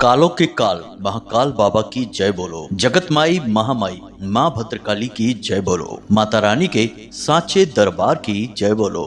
कालों के काल महाकाल बाबा की जय बोलो। जगत माई महामाई माँ भद्रकाली की जय बोलो। माता रानी के सांचे दरबार की जय बोलो।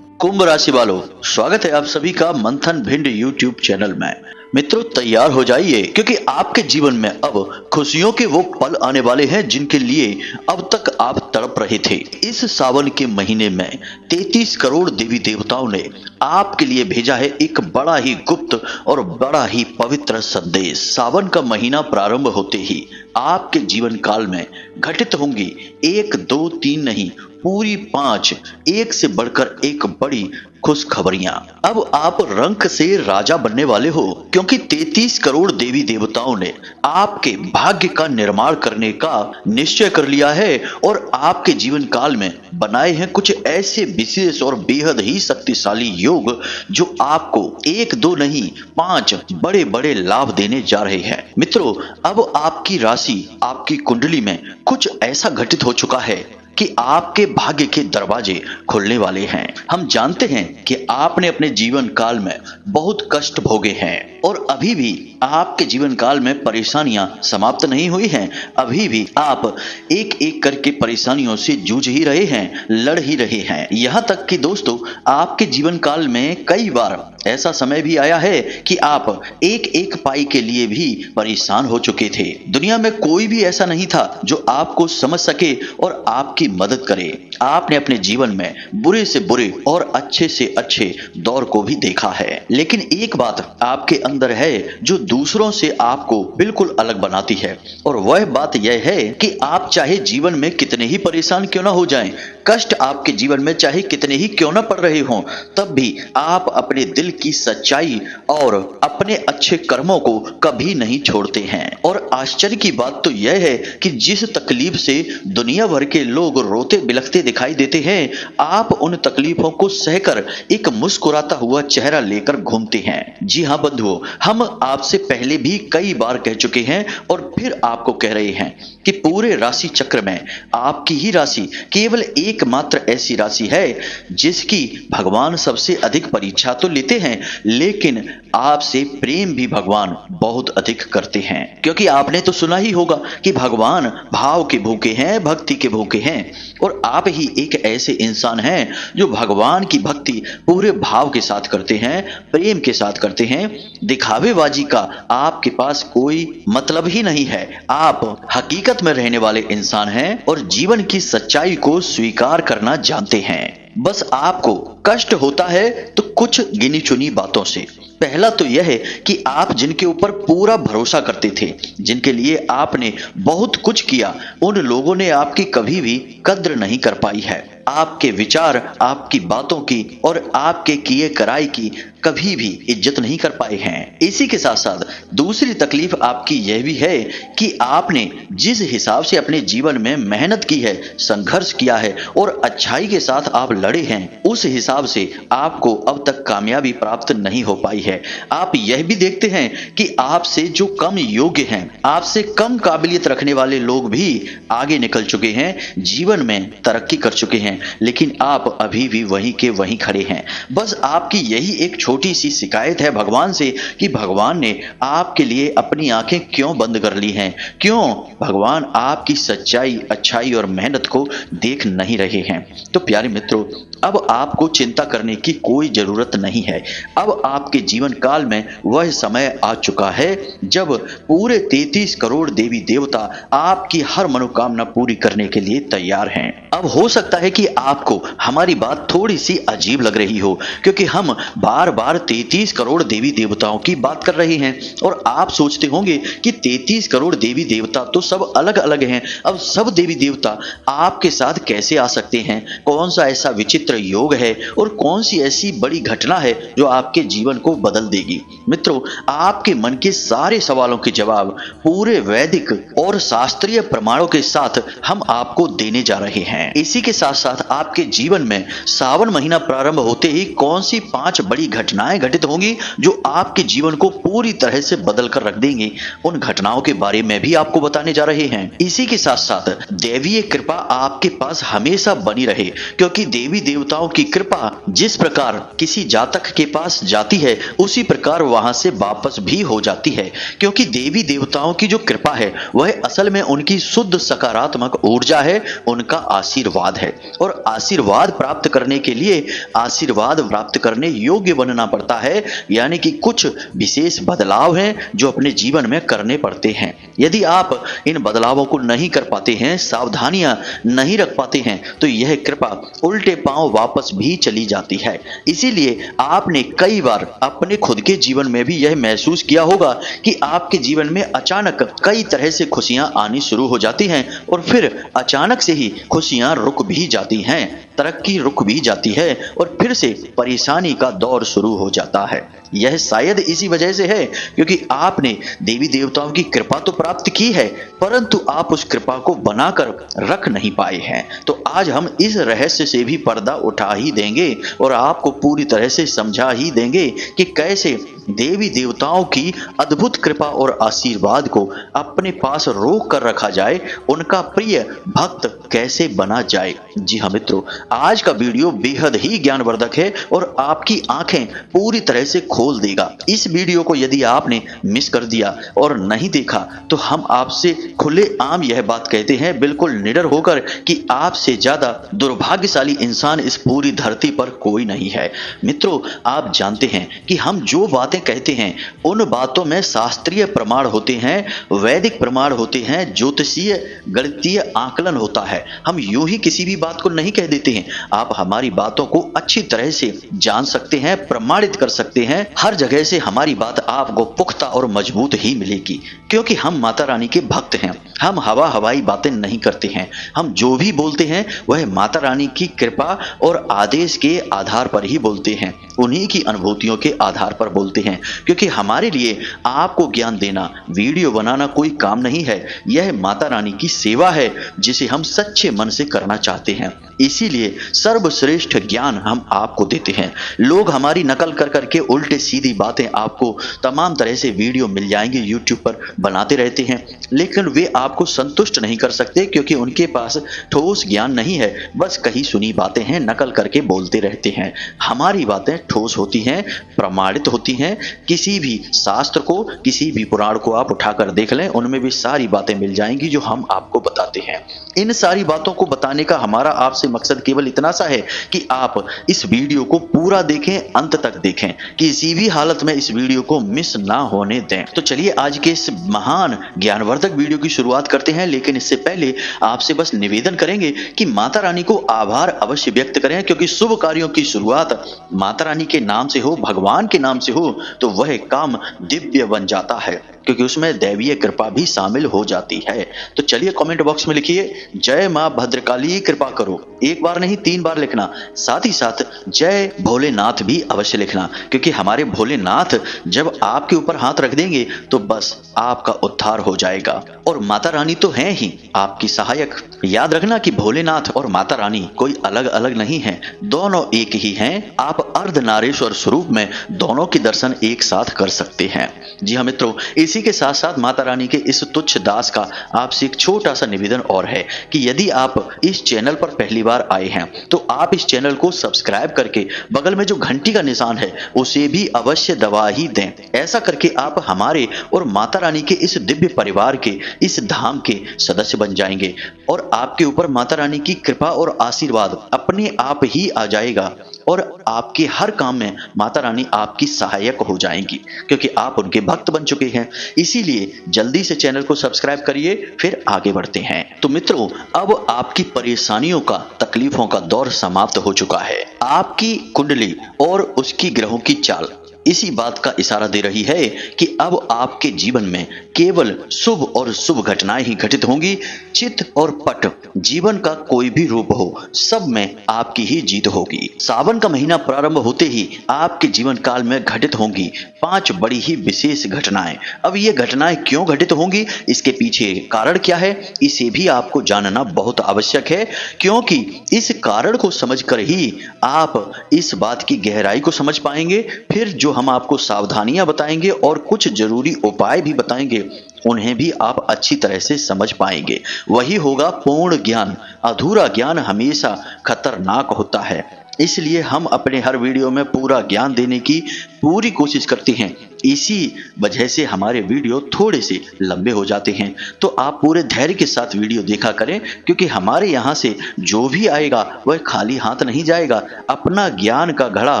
कुंभ राशि वालों, स्वागत है आप सभी का मंथन भिंड यूट्यूब चैनल में। मित्रों, तैयार हो जाइए क्योंकि आपके जीवन में अब खुशियों के वो पल आने वाले हैं जिनके लिए अब तक आप तड़प रहे थे। इस सावन के महीने में 33 करोड़ देवी देवताओं ने आपके लिए भेजा है एक बड़ा ही गुप्त और बड़ा ही पवित्र संदेश। सावन का महीना प्रारंभ होते ही आपके जीवन काल में घटित होंगी 1, 2, 3 नहीं, पूरी 5 एक से बढ़कर एक बड़ी खुशखबरियां। अब आप रंक से राजा बनने वाले हो क्योंकि 33 करोड़ देवी देवताओं ने आपके भाग्य का निर्माण करने का निश्चय कर लिया है और आपके जीवन काल में बनाए हैं कुछ ऐसे विशेष और बेहद ही शक्तिशाली योग जो आपको 1, 2 नहीं 5 बड़े बड़े लाभ देने जा रहे हैं। मित्रों, अब आपकी राशि आपकी कुंडली में कुछ ऐसा घटित हो चुका है कि आपके भाग्य के दरवाजे खुलने वाले हैं। हम जानते हैं कि आपने अपने जीवन काल में बहुत कष्ट भोगे हैं और अभी भी आपके जीवन काल में परेशानियां समाप्त नहीं हुई हैं। अभी भी आप एक एक करके परेशानियों से जूझ ही रहे हैं, लड़ ही रहे हैं। यहाँ तक कि दोस्तों, आपके जीवन काल में कई बार ऐसा समय भी आया है कि आप एक एक पाई के लिए भी परेशान हो चुके थे। दुनिया में कोई भी ऐसा नहीं था जो आपको समझ सके और आपकी मदद करे। आपने अपने जीवन में बुरे से बुरे और अच्छे से अच्छे दौर को भी देखा है, लेकिन एक बात आपके अंदर है जो दूसरों से आपको बिल्कुल अलग बनाती है और वह बात यह है कि आप चाहे जीवन में कितने ही परेशान क्यों ना हो जाएं, कष्ट आपके जीवन में चाहे कितने ही क्यों ना पड़ रहे हों, तब भी आप अपने दिल की सच्चाई और अपने अच्छे कर्मों को कभी नहीं छोड़ते हैं। और आश्चर्य की बात तो यह है कि जिस तकलीफ से दुनिया भर के लोग रोते बिलखते दिखाई देते हैं, आप उन तकलीफों को सहकर एक मुस्कुराता हुआ चेहरा लेकर घूमते हैं। जी हाँ बंधुओं, हम आपसे पहले भी कई बार कह चुके हैं और फिर आपको कह रहे हैं कि पूरे राशि चक्र में आपकी ही राशि केवल एकमात्र ऐसी राशि है जिसकी भगवान सबसे अधिक परीक्षा तो लेते हैं, लेकिन आपसे प्रेम भी भगवान बहुत अधिक करते हैं। क्योंकि आपने तो सुना ही होगा कि भगवान भाव के भूखे हैं, भक्ति के भूखे हैं, और आप ही एक ऐसे इंसान हैं जो भगवान की भक्ति पूरे भाव के साथ करते हैं, प्रेम के साथ करते हैं। दिखावेबाजी का आपके पास कोई मतलब ही नहीं है। आप हकीकत में रहने वाले इंसान हैं और जीवन की सच्चाई को स्वीकार करना जानते हैं। बस आपको कष्ट होता है तो कुछ गिनी चुनी बातों से। पहला तो यह है कि आप जिनके ऊपर पूरा भरोसा करते थे, जिनके लिए आपने बहुत कुछ किया, उन लोगों ने आपकी कभी भी कद्र नहीं कर पाई है। आपके विचार, आपकी बातों की और आपके किए कराई की कभी भी इज्जत नहीं कर पाए हैं। इसी के साथ साथ दूसरी तकलीफ आपकी यह भी है कि आपने जिस हिसाब से अपने जीवन में मेहनत की है, संघर्ष किया है और अच्छाई के साथ आप लड़े हैं, उस हिसाब से आपको अब तक कामयाबी प्राप्त नहीं हो पाई है। आप यह भी देखते हैं कि आपसे जो कम योग्य हैं, आपसे कम काबिलियत रखने वाले लोग भी आगे निकल चुके हैं, जीवन में तरक्की कर चुके हैं, लेकिन आप अभी भी वहीं के वहीं खड़े हैं। बस आपकी यही एक छोटी सी शिकायत है भगवान से कि भगवान ने आपके लिए अपनी आंखें क्यों बंद कर ली हैं, क्यों भगवान आपकी सच्चाई, अच्छाई और मेहनत को देख नहीं रहे हैं। तो प्यारे मित्रों, अब आपको चिंता करने की कोई जरूरत नहीं है। अब आपके जीवन काल में वह समय आ चुका है जब पूरे 33 करोड़ देवी देवता आपकी हर मनोकामना पूरी करने के लिए तैयार हैं। अब हो सकता है कि आपको हमारी बात थोड़ी सी अजीब लग रही हो क्योंकि हम बार बार 33 करोड़ देवी देवताओं की बात कर रहे हैं और आप सोचते होंगे कि 33 करोड़ देवी देवता तो सब अलग अलग हैं, अब सब देवी देवता आपके साथ कैसे आ सकते हैं? कौन सा ऐसा विचित्र योग है और कौन सी ऐसी बड़ी घटना है जो आपके जीवन को बदल देगी? मित्रों, आपके मन के सारे सवालों के जवाब पूरे वैदिक और शास्त्रीय प्रमाणों के साथ हम आपको देने जा रहे हैं। इसी के साथ साथ आपके जीवन में सावन महीना प्रारंभ होते ही कौन सी 5 बड़ी घटनाएं घटित होंगी जो आपके जीवन को पूरी तरह से बदल कर रख देंगी, उन घटनाओं के बारे में भी आपको बताने जा रहे हैं। इसी के साथ साथ दैवीय कृपा आपके पास हमेशा बनी रहे, क्योंकि देवी देवताओं की कृपा जिस प्रकार किसी जातक के पास जाती है उसी प्रकार वहां से वापस भी हो जाती है, क्योंकि देवी देवताओं की जो कृपा है वह असल में उनकी शुद्ध सकारात्मक ऊर्जा है, उनका आशीर्वाद है। और आशीर्वाद प्राप्त करने के लिए आशीर्वाद प्राप्त करने योग्य बनना पड़ता है, यानी कि कुछ विशेष बदलाव हैं जो अपने जीवन में करने पड़ते हैं। यदि आप इन बदलावों को नहीं कर पाते हैं, सावधानियां नहीं रख पाते हैं, तो यह कृपा उल्टे पांव वापस भी चली जाती है। इसीलिए आपने कई बार अपने खुद के जीवन में भी यह महसूस किया होगा कि आपके जीवन में अचानक कई तरह से खुशियां आनी शुरू हो जाती हैं और फिर अचानक से ही खुशियां रुक भी जाती हैं, तरक्की रुक भी जाती है और फिर से परेशानी का दौर शुरू हो जाता है। यह शायद इसी वजह से है क्योंकि आपने देवी देवताओं की कृपा तो प्राप्त की है, परंतु आप उस कृपा को बनाकर रख नहीं पाए हैं। तो आज हम इस रहस्य से भी पर्दा उठा ही देंगे और आपको पूरी तरह से समझा ही देंगे कि कैसे देवी देवताओं की अद्भुत कृपा और आशीर्वाद को अपने पास रोक कर रखा जाए, उनका प्रिय भक्त कैसे बना जाए। जी हाँ मित्रों, आज का वीडियो बेहद ही ज्ञानवर्धक है और आपकी आंखें पूरी तरह से खोल देगा। इस वीडियो को यदि आपने मिस कर दिया और नहीं देखा तो हम आपसे खुले आम यह बात कहते हैं, बिल्कुल निडर होकर, कि आपसे ज्यादा दुर्भाग्यशाली इंसान इस पूरी धरती पर कोई नहीं है। मित्रों, आप जानते हैं कि हम जो बातें कहते हैं उन बातों में शास्त्रीय प्रमाण होते हैं, वैदिक प्रमाण होते हैं, ज्योतिषीय गणितीय आकलन होता है। हम यूं ही किसी भी बात को नहीं कह देते हैं। आप हमारी बातों को अच्छी तरह से जान सकते हैं, प्रमाणित कर सकते हैं। हर जगह से हमारी बात आपको पुख्ता और मजबूत ही मिलेगी, क्योंकि हम माता रानी के भक्त हैं। हम हवा हवाई बातें नहीं करते हैं। हम जो भी बोलते हैं वह माता रानी की कृपा और आदेश के आधार पर ही बोलते हैं, उन्हीं की अनुभूतियों के आधार पर बोलते हैं, क्योंकि हमारे लिए आपको ज्ञान देना, वीडियो बनाना कोई काम नहीं है। यह माता रानी की सेवा है जिसे हम सच्चे मन से करना चाहते हैं। इसीलिए सर्वश्रेष्ठ ज्ञान हम आपको देते हैं। लोग हमारी नकल कर करके उल्टे सीधी बातें आपको तमाम तरह से वीडियो मिल जाएंगे यूट्यूब पर बनाते रहते हैं, लेकिन वे आपको संतुष्ट नहीं कर सकते क्योंकि उनके पास ठोस ज्ञान नहीं है। बस कही सुनी बातें हैं, नकल करके बोलते रहते हैं। हमारी बातें ठोस होती हैं, प्रमाणित होती हैं। किसी भी शास्त्र को, किसी भी पुराण को आप उठाकर देख लें, उनमें भी सारी बातें मिल जाएंगी जो हम आपको बताते हैं। इन सारी बातों को बताने का हमारा आपसे मकसद केवल इतना सा है कि आप इस वीडियो को पूरा देखें, अंत तक देखें, किसी भी हालत में इस वीडियो को मिस ना होने दें। तो चलिए आज के इस महान ज्ञानवर्धक वीडियो की शुरुआत करते हैं, लेकिन इससे पहले आपसे बस निवेदन करेंगे कि माता रानी को आभार अवश्य व्यक्त करें, क्योंकि शुभ कार्यों की शुरुआत माता रानी के नाम से हो, भगवान के नाम से हो, तो वह काम दिव्य बन जाता है, क्योंकि उसमें दैवीय कृपा भी शामिल हो जाती है। तो चलिए कमेंट बॉक्स में लिखिए जय मां भद्रकाली कृपा करो, एक बार नहीं 3 बार लिखना। साथ ही साथ जय भोलेनाथ भी अवश्य लिखना, क्योंकि हमारे भोलेनाथ जब आपके ऊपर हाथ रख देंगे तो बस आपका उद्धार हो जाएगा। और माता रानी तो हैं ही आपकी सहायक। याद रखना कि भोलेनाथ और माता रानी कोई अलग अलग नहीं है, दोनों एक ही हैं। आप अर्धनारीश्वर स्वरूप में दोनों के दर्शन एक साथ कर सकते हैं। जी हाँ मित्रों, इसी के साथ साथ माता रानी के इस तुच्छ दास का आपसे एक छोटा सा निवेदन और है कि यदि आप इस चैनल पर पहली बार आए हैं तो आप इस चैनल को सब्सक्राइब करके बगल में जो घंटी का निशान है उसे भी अवश्य दबा ही दें। ऐसा करके आप हमारे और माता रानी के इस दिव्य परिवार के, इस धाम के सदस्य बन जाएंगे और आपके ऊपर माता रानी की कृपा और आशीर्वाद अपने आप ही आ जाएगा और आपके हर काम में माता रानी आपकी सहायक हो जाएंगी, क्योंकि आप उनके भक्त बन चुके हैं। इसीलिए जल्दी से चैनल को सब्सक्राइब करिए, फिर आगे बढ़ते हैं। तो मित्रों, अब आपकी परेशानियों का, तकलीफों का दौर समाप्त हो चुका है। आपकी कुंडली और उसकी ग्रहों की चाल इसी बात का इशारा दे रही है कि अब आपके जीवन में केवल शुभ और शुभ घटनाएं ही घटित होंगी। चित और पट, जीवन का कोई भी रूप हो, सब में आपकी ही जीत होगी। सावन का महीना प्रारंभ होते ही आपके जीवन काल में घटित होंगी 5 बड़ी ही विशेष घटनाएं। अब ये घटनाएं क्यों घटित होंगी, इसके पीछे कारण क्या है, इसे भी आपको जानना बहुत आवश्यक है, क्योंकि इस कारण को समझकर ही आप इस बात की गहराई को समझ पाएंगे। फिर जो हम आपको सावधानियां बताएंगे और कुछ जरूरी उपाय भी बताएंगे, उन्हें भी आप अच्छी तरह से समझ पाएंगे। वही होगा पूर्ण ज्ञान। अधूरा ज्ञान हमेशा खतरनाक होता है। इसलिए हम अपने हर वीडियो में पूरा ज्ञान देने की पूरी कोशिश करते हैं। इसी वजह से हमारे वीडियो थोड़े से लंबे हो जाते हैं। तो आप पूरे धैर्य के साथ वीडियो देखा करें, क्योंकि हमारे यहाँ से जो भी आएगा वह खाली हाथ नहीं जाएगा, अपना ज्ञान का घड़ा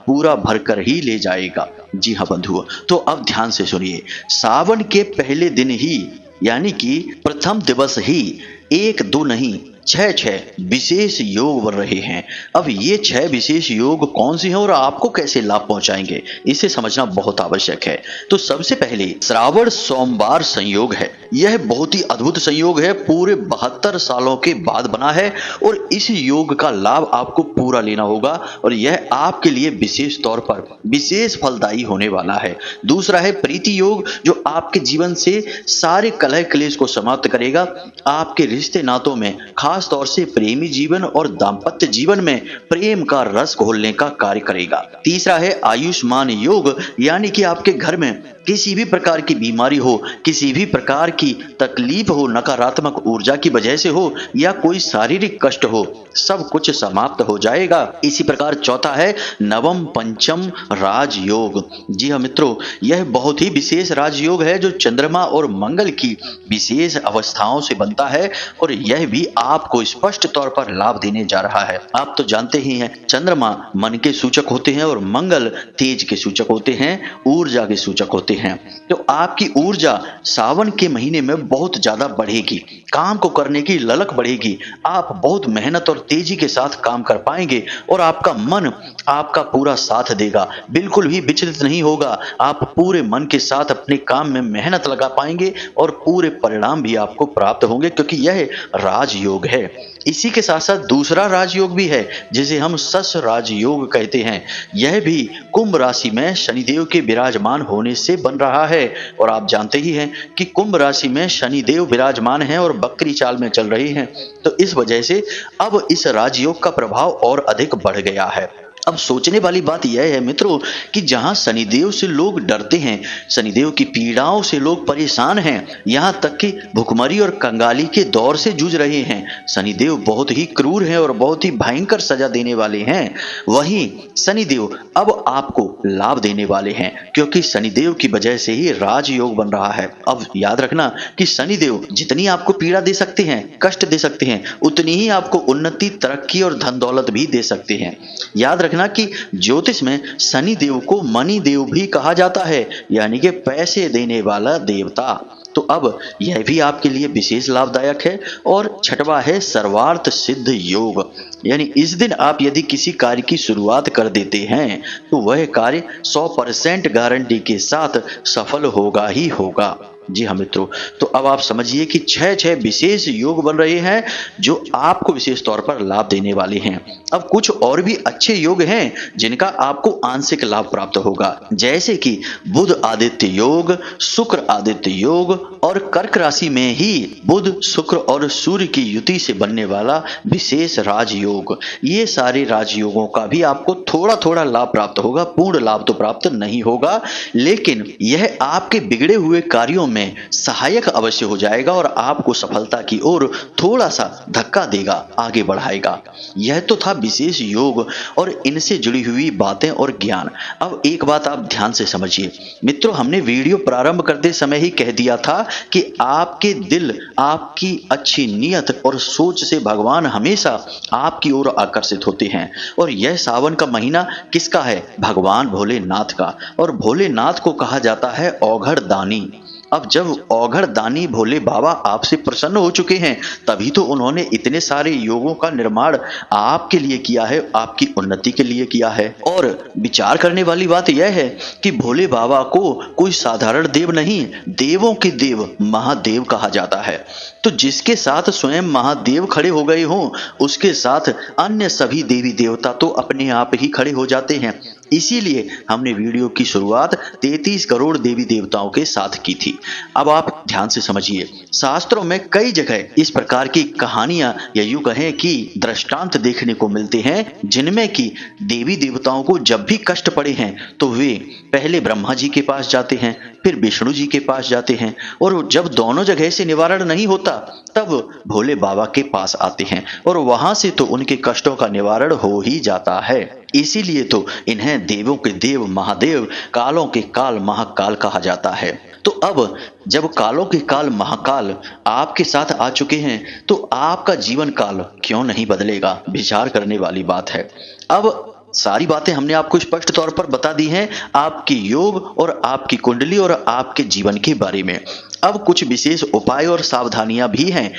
पूरा भरकर ही ले जाएगा। जी हाँ बंधुओं, तो अब ध्यान से सुनिए। सावन के पहले दिन ही यानी कि प्रथम दिवस ही 1 2 नहीं 6 विशेष योग बन रहे हैं। अब ये 6 विशेष योग कौन से हैं और आपको कैसे लाभ पहुंचाएंगे, इसे समझना बहुत आवश्यक है। तो सबसे पहले श्रावण सोमवार संयोग है। यह बहुत ही अद्भुत संयोग है, पूरे 72 सालों के बाद बना है और इस योग का लाभ आपको पूरा लेना होगा और यह आपके लिए विशेष तौर पर विशेष फलदायी होने वाला है। दूसरा है प्रीति योग, जो आपके जीवन से सारे कलह क्लेश को समाप्त करेगा, आपके रिश्ते नातों में खास तौर से प्रेमी जीवन और दाम्पत्य जीवन में प्रेम का रस घोलने का कार्य करेगा। तीसरा है आयुष्मान योग, यानी कि आपके घर में किसी भी प्रकार की बीमारी हो, किसी भी प्रकार की तकलीफ हो, नकारात्मक ऊर्जा की वजह से हो या कोई शारीरिक कष्ट हो, सब कुछ समाप्त हो जाएगा। इसी प्रकार चौथा है नवम पंचम राजयोग। जी हाँ मित्रों, यह बहुत ही विशेष राजयोग है जो चंद्रमा और मंगल की विशेष अवस्थाओं से बनता है और यह भी आपको स्पष्ट तौर पर लाभ देने जा रहा है। आप तो जानते ही हैं, चंद्रमा मन के सूचक होते हैं और मंगल तेज के सूचक होते हैं, ऊर्जा के सूचक होते हैं। तो आपकी ऊर्जा सावन के महीने में बहुत ज्यादा बढ़ेगी, काम को करने की ललक बढ़ेगी, आप बहुत मेहनत और तेजी के साथ काम कर पाएंगे और आपका मन आपका पूरा साथ देगा, बिल्कुल भी विचलित नहीं होगा। आप पूरे मन के साथ अपने काम में मेहनत लगा पाएंगे और पूरे परिणाम भी आपको प्राप्त होंगे, क्योंकि यह राजयोग है। इसी के साथ साथ दूसरा राजयोग भी है जिसे हम सस राजयोग कहते हैं। यह भी कुंभ राशि में शनिदेव के विराजमान होने से बन रहा है और आप जानते ही हैं कि कुंभ राशि में शनिदेव विराजमान हैं और बकरी चाल में चल रहे हैं। तो इस वजह से अब इस राजयोग का प्रभाव और अधिक बढ़ गया है। अब सोचने वाली बात यह है मित्रों कि जहां शनिदेव से लोग डरते हैं, शनिदेव की पीड़ाओं से लोग परेशान हैं, यहां तक कि भुखमरी और कंगाली के दौर से जूझ रहे हैं, शनिदेव बहुत ही क्रूर हैं और बहुत ही भयंकर सजा देने वाले हैं, वहीं शनिदेव अब आपको लाभ देने वाले हैं, क्योंकि शनिदेव की वजह से ही राजयोग बन रहा है। अब याद रखना कि शनिदेव जितनी आपको पीड़ा दे सकते हैं, कष्ट दे सकते हैं, उतनी ही आपको उन्नति, तरक्की और धन दौलत भी दे सकते हैं। याद रखना कि ज्योतिष में शनि देव को मणि देव भी कहा जाता है, यानी कि पैसे देने वाला देवता। तो अब यह भी आपके लिए विशेष लाभदायक है। और छठवां है सर्वार्थ सिद्ध योग, यानी इस दिन आप यदि किसी कार्य की शुरुआत कर देते हैं तो वह कार्य 100% गारंटी के साथ सफल होगा ही होगा। जी हाँ मित्रों, तो अब आप समझिए कि 6 विशेष योग बन रहे हैं जो आपको विशेष तौर पर लाभ देने वाले हैं। अब कुछ और भी अच्छे योग हैं जिनका आपको आंशिक लाभ प्राप्त होगा, जैसे कि बुध आदित्य योग, शुक्र आदित्य योग और कर्क राशि में ही बुध, शुक्र और सूर्य की युति से बनने वाला विशेष राजयोग। ये सारे राजयोगों का भी आपको थोड़ा थोड़ा लाभ प्राप्त होगा, पूर्ण लाभ तो प्राप्त नहीं होगा, लेकिन यह आपके बिगड़े हुए कार्यों में सहायक अवश्य हो जाएगा और आपको सफलता की ओर थोड़ा सा धक्का देगा, आगे बढ़ाएगा। यह तो था विशेष योग और इनसे जुड़ी हुई बातें और ज्ञान। अब एक बात आप ध्यान से समझिए मित्रों, हमने वीडियो प्रारंभ करते समय ही कह दिया था कि आपके दिल, आपकी अच्छी नीयत और सोच से भगवान हमेशा आपकी ओर आकर्षित होते हैं। और यह सावन का महीना किसका है? भगवान भोलेनाथ का। और भोलेनाथ को कहा जाता है औघड़ दानी। अब जब औघड़ दानी भोले बाबा आपसे प्रसन्न हो चुके हैं, तभी तो उन्होंने इतने सारे योगों का निर्माण आपके लिए किया है, आपकी उन्नति के लिए किया है। और विचार करने वाली बात यह है कि भोले बाबा को कोई साधारण देव नहीं, देवों के देव महादेव कहा जाता है। तो जिसके साथ स्वयं महादेव खड़े हो गए हों, उसके साथ अन्य सभी देवी देवता तो अपने आप ही खड़े हो जाते हैं। इसीलिए हमने वीडियो की शुरुआत 33 करोड़ देवी देवताओं के साथ की थी। अब आप ध्यान से समझिए, शास्त्रों में कई जगह इस प्रकार की कहानियां या यूं कहें कि दृष्टांत देखने को मिलते हैं, जिनमें कि देवी देवताओं को जब भी कष्ट पड़े हैं तो वे पहले ब्रह्मा जी के पास जाते हैं, फिर विष्णु जी के पास जाते हैं, और जब दोनों जगह से निवारण नहीं होता तब भोले बाबा के पास आते हैं, और वहां से तो उनके कष्टों का निवारण हो ही जाता है। इसीलिए तो इन्हें देवों के देव महादेव, कालों के काल महाकाल कहा जाता है। तो अब जब कालों के काल महाकाल आपके साथ आ चुके हैं तो आपका जीवन काल क्यों नहीं बदलेगा, विचार करने वाली बात है। अब सारी बातें हमने आपको स्पष्ट तौर पर बता दी हैं, आपकी योग और आपकी कुंडली और आपके जीवन के बारे में। अब कुछ विशेष उपाय और सावधानियां भी हैं।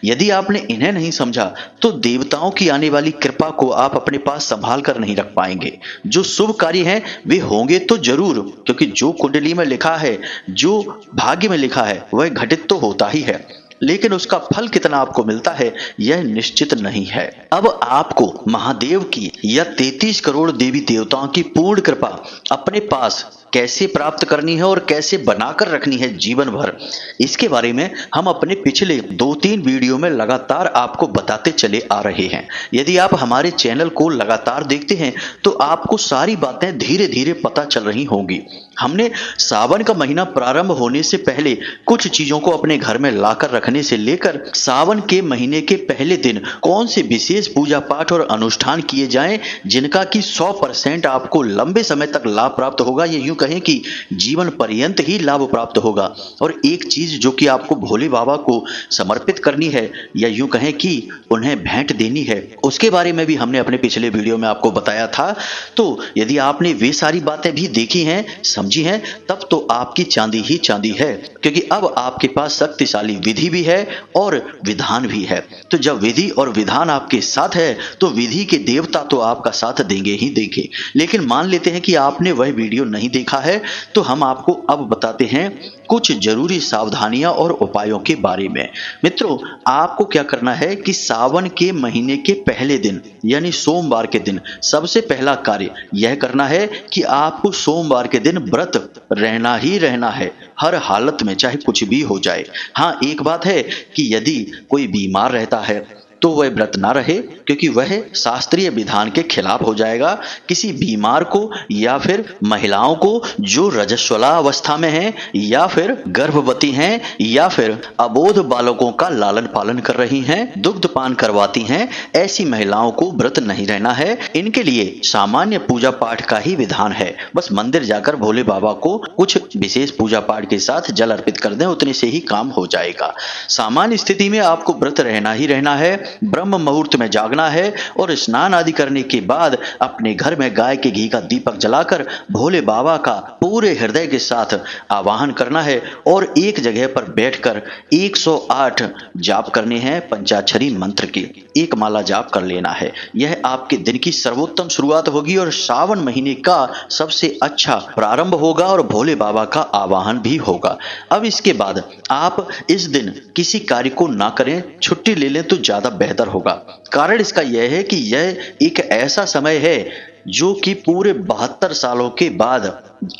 यदि आपने इन्हें नहीं समझा तो देवताओं की आने वाली कृपा को आप अपने पास संभाल कर नहीं रख पाएंगे। जो शुभ कार्य हैं वे होंगे तो जरूर, क्योंकि जो कुंडली में लिखा है, जो भाग्य में लिखा है, वह घटित तो होता ही है, लेकिन उसका फल कितना आपको मिलता है यह निश्चित नहीं है। अब आपको महादेव की या 33 करोड़ देवी देवताओं की पूर्ण कृपा अपने पास कैसे प्राप्त करनी है और कैसे बनाकर रखनी है जीवन भर, इसके बारे में हम अपने पिछले 2-3 वीडियो में लगातार आपको बताते चले आ रहे हैं। यदि आप हमारे चैनल को लगातार देखते हैं तो आपको सारी बातें धीरे धीरे पता चल रही होंगी। हमने सावन का महीना प्रारंभ होने से पहले कुछ चीजों को अपने घर में लाकर रखने से लेकर सावन के महीने के पहले दिन कौन से विशेष पूजा पाठ और अनुष्ठान किए जाएं जिनका कि 100% आपको लंबे समय तक लाभ प्राप्त होगा, ये यूं कहें कि जीवन पर्यंत ही लाभ प्राप्त होगा। और एक चीज जो कि आपको भोले बाबा को समर्पित करनी है या यूं कहें कि उन्हें भेंट देनी है, उसके बारे में भी हमने अपने पिछले वीडियो में आपको बताया था। तो यदि आपने वे सारी बातें भी देखी हैं, समझी हैं, तब तो आपकी चांदी ही चांदी है, क्योंकि अब आपके पास शक्तिशाली विधि भी है और विधान भी है। तो जब विधि और विधान आपके साथ है तो विधि के देवता तो आपका साथ देंगे ही देंगे। लेकिन मान लेते हैं कि आपने वह वीडियो नहीं देखा है, तो हम आपको अब बताते हैं कुछ जरूरी सावधानियां और उपायों के बारे में। मित्रों, आपको क्या करना है कि सावन के महीने के पहले दिन यानी सोमवार के दिन सबसे पहला कार्य यह करना है कि आपको सोमवार के दिन व्रत रहना ही रहना है, हर हालत में, चाहे कुछ भी हो जाए। हाँ, एक बात है कि यदि कोई बीमार रहता है तो वह व्रत ना रहे, क्योंकि वह शास्त्रीय विधान के खिलाफ हो जाएगा। किसी बीमार को या फिर महिलाओं को जो रजस्वला अवस्था में हैं या फिर गर्भवती हैं या फिर अबोध बालकों का लालन पालन कर रही हैं, दुग्ध पान करवाती हैं, ऐसी महिलाओं को व्रत नहीं रहना है। इनके लिए सामान्य पूजा पाठ का ही विधान है। बस मंदिर जाकर भोले बाबा को कुछ विशेष पूजा पाठ के साथ जल अर्पित कर दें, उतने से ही काम हो जाएगा। सामान्य स्थिति में आपको व्रत रहना ही रहना है, ब्रह्म मुहूर्त में जागना है और स्नान आदि करने के बाद अपने घर में गाय के घी का दीपक जलाकर भोले बाबा का पूरे हृदय के साथ आवाहन करना है और एक जगह पर बैठकर 108 जाप करने हैं पंचाक्षरी मंत्र की। एक माला जाप कर लेना है। यह आपके दिन की सर्वोत्तम शुरुआत होगी और सावन महीने का सबसे अच्छा प्रारंभ होगा और भोले बाबा का आवाहन भी होगा। अब इसके बाद आप इस दिन किसी कार्य को ना करें, छुट्टी ले लें तो ज्यादा बेहतर होगा। कारण इसका यह है कि यह एक ऐसा समय है जो कि पूरे 72 सालों के बाद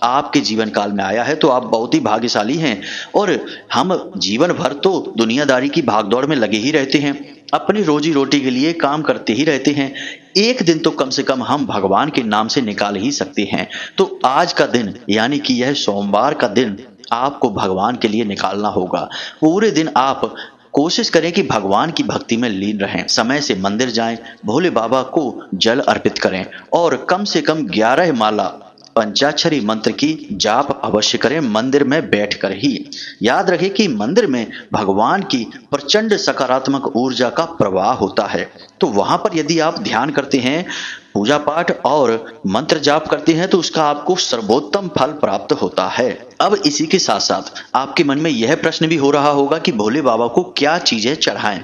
आपके जीवन काल में आया है। तो आप बहुत ही भाग्यशाली हैं। और हम जीवन भर तो दुनियादारी की भागदौड़ में लगे ही रहते हैं, अपनी रोजी रोटी के लिए काम करते ही रहते हैं। एक दिन तो कम से कम हम भगवान के नाम से निकाल ही सकते हैं। तो आज का दिन यानी कि यह सोमवार का दिन आपको भगवान के लिए निकालना होगा। पूरे दिन आप कोशिश करें कि भगवान की भक्ति में लीन रहें। समय से मंदिर जाएं, भोले बाबा को जल अर्पित करें और कम से कम 11 माला पंचाक्षरी मंत्र की जाप अवश्य करें, मंदिर में बैठकर ही। याद रखें कि मंदिर में भगवान की प्रचंड सकारात्मक ऊर्जा का प्रवाह होता है। तो वहां पर यदि आप ध्यान करते हैं, पूजा पाठ और मंत्र जाप करते हैं तो उसका आपको सर्वोत्तम फल प्राप्त होता है। अब इसी के साथ साथ आपके मन में यह प्रश्न भी हो रहा होगा कि भोले बाबा को क्या चीजें चढ़ाएं।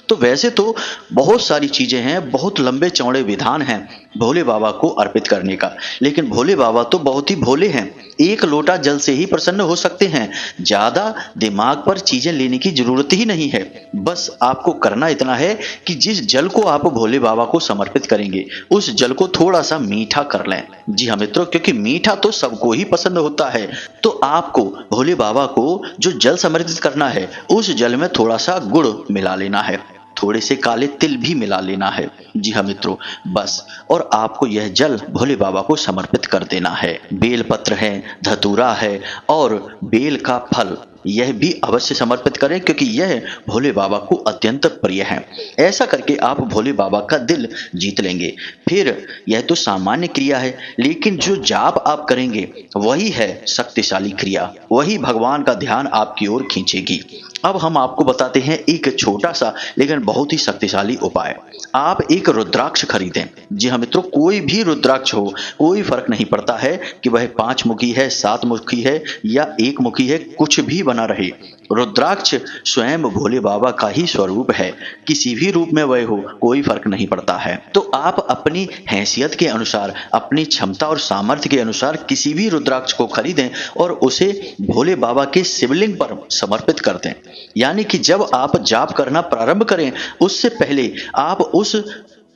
तो वैसे तो बहुत सारी चीजें हैं, बहुत लंबे चौड़े विधान हैं भोले बाबा को अर्पित करने का, लेकिन भोले बाबा तो बहुत ही भोले हैं। एक लोटा जल से ही प्रसन्न हो सकते हैं। ज्यादा दिमाग पर चीजें लेने की जरूरत ही नहीं है। बस आपको करना इतना है कि जिस जल को आप भोले बाबा को समर्पित करेंगे उस जल को थोड़ा सा मीठा कर लें। जी हाँ मित्रों, क्योंकि मीठा तो सबको ही पसंद होता है। तो आपको भोले बाबा को जो जल समर्पित करना है उस जल में थोड़ा सा गुड़ मिला लेना है, थोड़े से काले तिल भी मिला लेना है। जी हाँ मित्रों, बस, और आपको यह जल भोले बाबा को समर्पित कर देना है। बेल पत्र है, धतूरा है और बेल का फल, यह भी अवश्य समर्पित करें क्योंकि यह भोले बाबा को अत्यंत प्रिय है। ऐसा करके आप भोले बाबा का दिल जीत लेंगे। फिर यह तो सामान्य क्रिया है, लेकिन जो जाप आप करेंगे वही है शक्तिशाली क्रिया, वही भगवान का ध्यान आपकी ओर खींचेगी। अब हम आपको बताते हैं एक छोटा सा लेकिन बहुत ही शक्तिशाली उपाय। आप एक रुद्राक्ष खरीदें। जी हाँ मित्रों, कोई भी रुद्राक्ष हो, कोई फर्क नहीं पड़ता है कि वह 5 मुखी है, 7 मुखी है या 1 मुखी है, कुछ भी बना रहे। रुद्राक्ष स्वयं भोले बाबा का ही स्वरूप है, किसी भी रूप में वह हो कोई फर्क नहीं पड़ता है। तो आप अपनी हैसियत के अनुसार, अपनी क्षमता और सामर्थ्य के अनुसार किसी भी रुद्राक्ष को खरीदें और उसे भोले बाबा के शिवलिंग पर समर्पित कर दें। यानी कि जब आप जाप करना प्रारंभ करें उससे पहले आप उस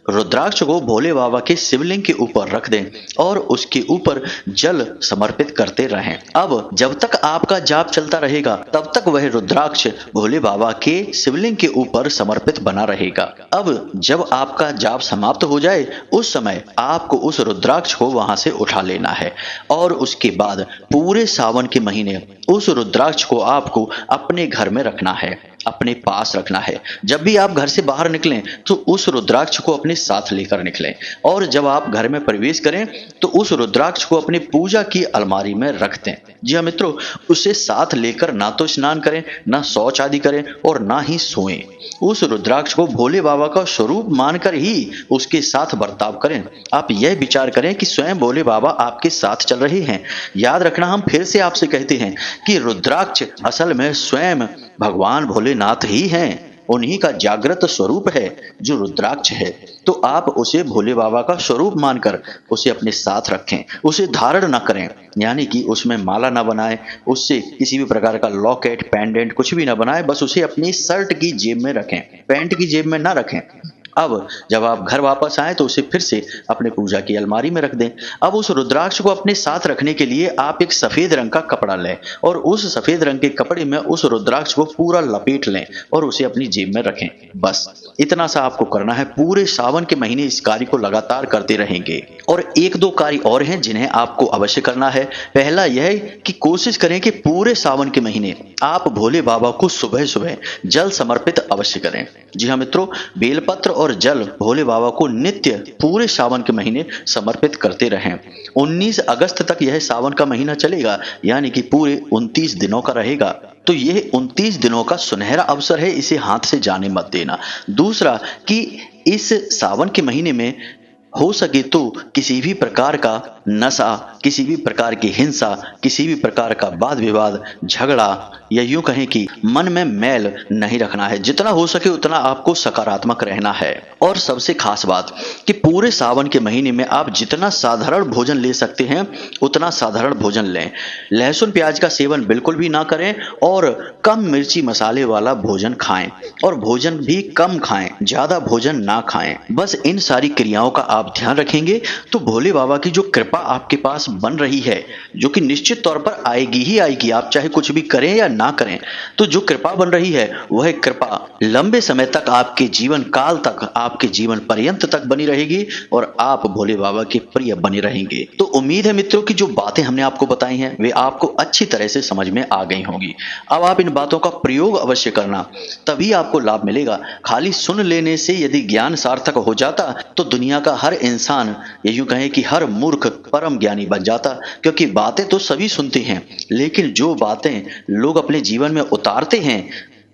रुद्राक्ष को भोले बाबा के शिवलिंग के ऊपर रख दें और उसके ऊपर जल समर्पित करते रहें। अब जब तक आपका जाप चलता रहेगा तब तक वह रुद्राक्ष भोले बाबा के शिवलिंग के ऊपर समर्पित बना रहेगा। अब जब आपका जाप समाप्त हो जाए उस समय आपको उस रुद्राक्ष को वहां से उठा लेना है और उसके बाद पूरे सावन के महीने उस रुद्राक्ष को आपको अपने घर में रखना है, अपने पास रखना है। जब भी आप घर से बाहर निकलें तो उस रुद्राक्ष को अपने साथ लेकर निकलें और जब आप घर में प्रवेश करें तो उस रुद्राक्ष को अपनी पूजा की अलमारी में रख दें। जी हाँ मित्रों, उसे साथ लेकर ना तो स्नान करें, ना शौच आदि करें और ना ही सोएं। उस रुद्राक्ष को भोले बाबा का स्वरूप मानकर ही उसके साथ बर्ताव करें। आप यह विचार करें कि स्वयं भोले बाबा आपके साथ चल रहे हैं। याद रखना, हम फिर से आपसे कहते हैं कि रुद्राक्ष असल में स्वयं भगवान भोलेनाथ ही हैं। उन्हीं का जागृत स्वरूप है जो रुद्राक्ष है। तो आप उसे भोले बाबा का स्वरूप मानकर उसे अपने साथ रखें, उसे धारण न करें, यानी कि उसमें माला न बनाएं, उससे किसी भी प्रकार का लॉकेट, पेंडेंट कुछ भी न बनाएं, बस उसे अपनी शर्ट की जेब में रखें, पैंट की जेब में ना रखें। अब जब आप घर वापस आए तो उसे फिर से अपने पूजा की अलमारी में रख दें। अब उस रुद्राक्ष को अपने साथ रखने के लिए आप एक सफेद रंग का कपड़ा लें और उस सफेद रंग के कपड़े में उस रुद्राक्ष को पूरा लपेट लें और उसे अपनी जेब में रखें। बस इतना सा आपको करना है। पूरे सावन के महीने इस कार्य को लगातार करते रहेंगे। और 1-2 कार्य और हैं जिन्हें आपको अवश्य करना है। पहला यह कि कोशिश करें कि पूरे सावन के महीने आप भोले बाबा को सुबह सुबह जल समर्पित अवश्य करें। जी हाँ मित्रों, बेलपत्र और जल भोले बाबा को नित्य पूरे सावन के महीने समर्पित करते रहें। 19 अगस्त तक यह सावन का महीना चलेगा, यानी कि पूरे 29 दिनों का रहेगा। तो यह 29 दिनों का सुनहरा अवसर है, इसे हाथ से जाने मत देना। दूसरा कि इस सावन के महीने में हो सके तो किसी भी प्रकार का नशा, किसी भी प्रकार की हिंसा, किसी भी प्रकार का वाद विवाद, झगड़ा या यूं कहें कि मन में मैल नहीं रखना है। जितना हो सके उतना आपको सकारात्मक रहना है। और सबसे खास बात कि पूरे सावन के महीने में आप जितना साधारण भोजन ले सकते हैं उतना साधारण भोजन लें। लहसुन प्याज का सेवन बिल्कुल भी ना करें और कम मिर्ची मसाले वाला भोजन खाएं और भोजन भी कम खाएं, ज्यादा भोजन ना खाएं। बस इन सारी क्रियाओं का आप ध्यान रखेंगे तो भोले बाबा की जो कृपा आपके पास बन रही है, जो कि निश्चित तौर पर आएगी ही आएगी, आप चाहे कुछ भी करें या ना करें, तो जो कृपा बन रही है वह कृपा लंबे समय तक, आपके जीवन काल तक, आपके जीवन पर्यंत तक बनी रहेगी और आप भोले बाबा के प्रिय बने रहेंगे। तो उम्मीद है मित्रों की जो बातें हमने आपको बताई हैं वे आपको अच्छी तरह से समझ में आ गई होंगी। अब आप इन बातों का प्रयोग अवश्य करना, तभी आपको लाभ मिलेगा। खाली सुन लेने से यदि ज्ञान सार्थक हो जाता तो दुनिया का हर इंसान, ये यूं कहें कि हर मूर्ख परम ज्ञानी बन जाता। क्योंकि बातें तो सभी सुनते हैं, लेकिन जो बातें लोग अपने जीवन में उतारते हैं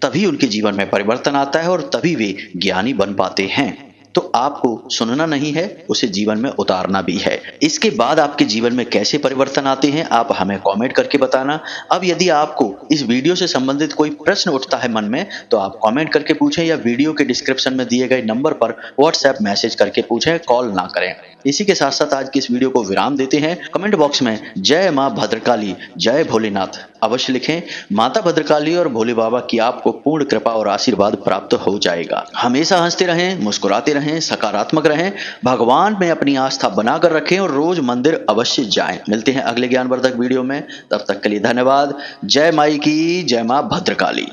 तभी उनके जीवन में परिवर्तन आता है और तभी वे ज्ञानी बन पाते हैं। तो आपको सुनना नहीं है, उसे जीवन में उतारना भी है। इसके बाद आपके जीवन में कैसे परिवर्तन आते हैं आप हमें कमेंट करके बताना। अब यदि आपको इस वीडियो से संबंधित कोई प्रश्न उठता है मन में तो आप कमेंट करके पूछें या वीडियो के डिस्क्रिप्शन में दिए गए नंबर पर व्हाट्सएप मैसेज करके पूछें, कॉल ना करें। इसी के साथ साथ आज की इस वीडियो को विराम देते हैं। कमेंट बॉक्स में जय मां भद्रकाली, जय भोलेनाथ अवश्य लिखें। माता भद्रकाली और भोले बाबा की आपको पूर्ण कृपा और आशीर्वाद प्राप्त हो जाएगा। हमेशा हंसते रहें, मुस्कुराते रहें, सकारात्मक रहें, भगवान में अपनी आस्था बनाकर रखें और रोज मंदिर अवश्य जाएं। मिलते हैं अगले ज्ञानवर्धक वीडियो में, तब तक के लिए धन्यवाद। जय माई की, जय मां भद्रकाली।